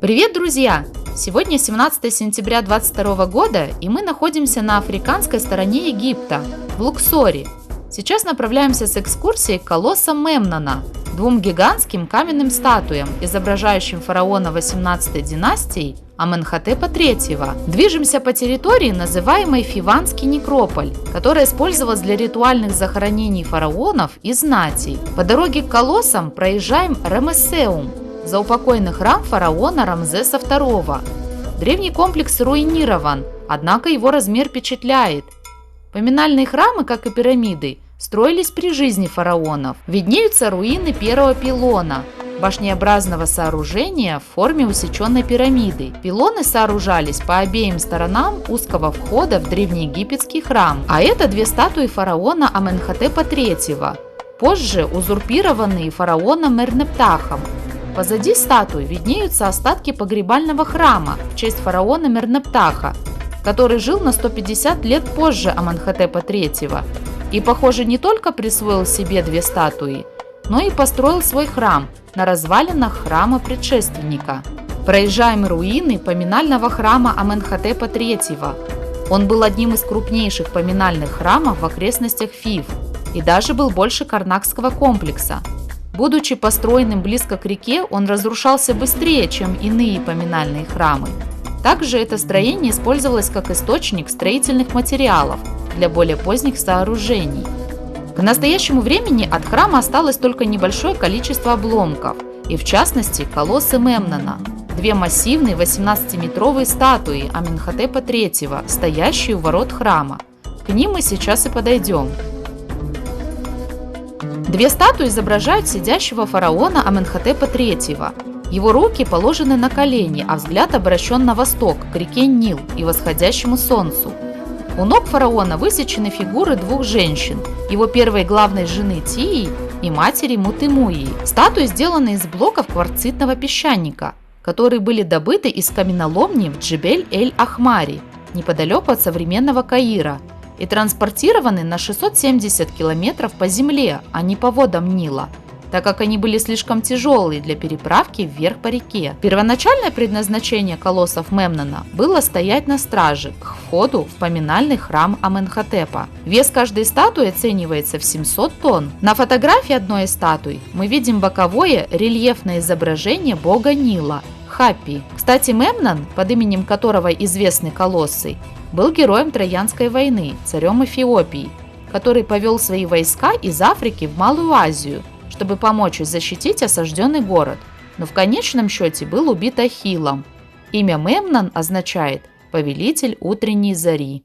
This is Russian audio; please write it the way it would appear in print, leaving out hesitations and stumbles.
Привет, друзья! Сегодня 17 сентября 2022 года, и мы находимся на африканской стороне Египта, в Луксоре. Сейчас направляемся с экскурсией к колоссам Мемнона, двум гигантским каменным статуям, изображающим фараона 18 династии Аменхотепа III. Движемся по территории, называемой Фиванский некрополь, которая использовалась для ритуальных захоронений фараонов и знатей. По дороге к колоссам проезжаем Рамессеум, заупокойный храм фараона Рамзеса II. Древний комплекс руинирован, однако его размер впечатляет. Поминальные храмы, как и пирамиды, строились при жизни фараонов. Виднеются руины первого пилона, башнеобразного сооружения в форме усеченной пирамиды. Пилоны сооружались по обеим сторонам узкого входа в древнеегипетский храм. А это две статуи фараона Аменхотепа III, позже узурпированные фараоном Мернептахом. Позади статуи виднеются остатки погребального храма в честь фараона Мернептаха, который жил на 150 лет позже Аменхотепа III и, похоже, не только присвоил себе две статуи, но и построил свой храм на развалинах храма предшественника. Проезжаем руины поминального храма Аменхотепа III. Он был одним из крупнейших поминальных храмов в окрестностях Фив и даже был больше Карнакского комплекса. Будучи построенным близко к реке, он разрушался быстрее, чем иные поминальные храмы. Также это строение использовалось как источник строительных материалов для более поздних сооружений. К настоящему времени от храма осталось только небольшое количество обломков, и в частности колоссы Мемнона, две массивные 18-метровые статуи Аменхотепа III, стоящие у ворот храма. К ним мы сейчас и подойдем. Две статуи изображают сидящего фараона Аменхотепа III. Его руки положены на колени, а взгляд обращен на восток, к реке Нил и восходящему солнцу. У ног фараона высечены фигуры двух женщин, его первой главной жены Тии и матери Мутымуи. Статуи сделаны из блоков кварцитного песчаника, которые были добыты из каменоломни в Джебель-эль-Ахмари, неподалеку от современного Каира, и транспортированы на 670 километров по земле, а не по водам Нила, так как они были слишком тяжелые для переправки вверх по реке. Первоначальное предназначение колоссов Мемнона было стоять на страже к входу в поминальный храм Аменхотепа. Вес каждой статуи оценивается в 700 тонн. На фотографии одной из статуй мы видим боковое рельефное изображение бога Нила – Хапи. Кстати, Мемнон, под именем которого известны колоссы, был героем Троянской войны, царем Эфиопии, который повел свои войска из Африки в Малую Азию, чтобы помочь защитить осажденный город, но в конечном счете был убит Ахиллом. Имя Мемнон означает «повелитель утренней зари».